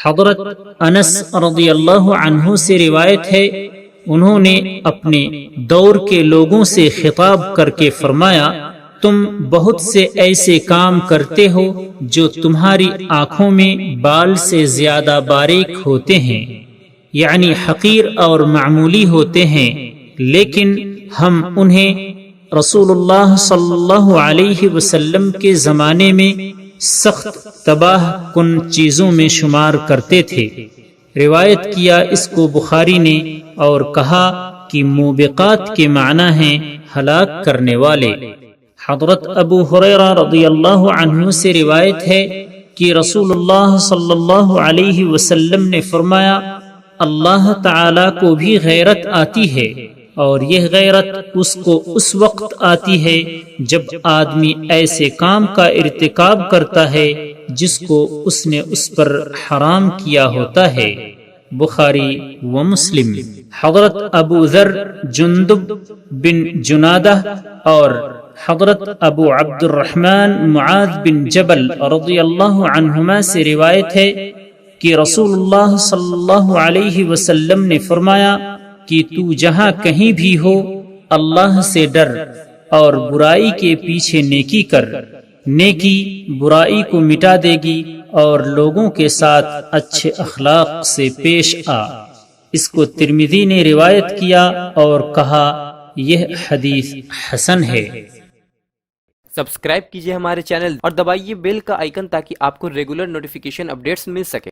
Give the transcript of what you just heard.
حضرت انس رضی اللہ عنہ سے روایت ہے، انہوں نے اپنے دور کے لوگوں سے خطاب کر کے فرمایا، تم بہت سے ایسے کام کرتے ہو جو تمہاری آنکھوں میں بال سے زیادہ باریک ہوتے ہیں، یعنی حقیر اور معمولی ہوتے ہیں، لیکن ہم انہیں رسول اللہ صلی اللہ علیہ وسلم کے زمانے میں سخت تباہ کن چیزوں میں شمار کرتے تھے۔ روایت کیا اس کو بخاری نے اور کہا کہ موبقات کے معنی ہیں ہلاک کرنے والے۔ حضرت ابو ہریرہ رضی اللہ عنہ سے روایت ہے کہ رسول اللہ صلی اللہ علیہ وسلم نے فرمایا، اللہ تعالی کو بھی غیرت آتی ہے، اور یہ غیرت اس کو اس وقت آتی ہے جب آدمی ایسے کام کا ارتکاب کرتا ہے جس کو اس نے اس پر حرام کیا ہوتا ہے۔ بخاری و مسلم۔ حضرت ابو ذر جندب بن جنادہ اور حضرت ابو عبد الرحمن معاذ بن جبل رضی اللہ عنہما سے روایت ہے کہ رسول اللہ صلی اللہ علیہ وسلم نے فرمایا کہ تو جہاں کہیں بھی ہو اللہ سے ڈر اور برائی کے پیچھے نیکی کر، نیکی برائی کو مٹا دے گی اور لوگوں کے ساتھ اچھے اخلاق سے پیش آ۔ اس کو ترمذی نے روایت کیا اور کہا یہ حدیث حسن ہے۔ سبسکرائب کیجئے ہمارے چینل اور دبائیے بیل کا آئیکن تاکہ آپ کو ریگولر نوٹیفیکیشن اپڈیٹس مل سکے۔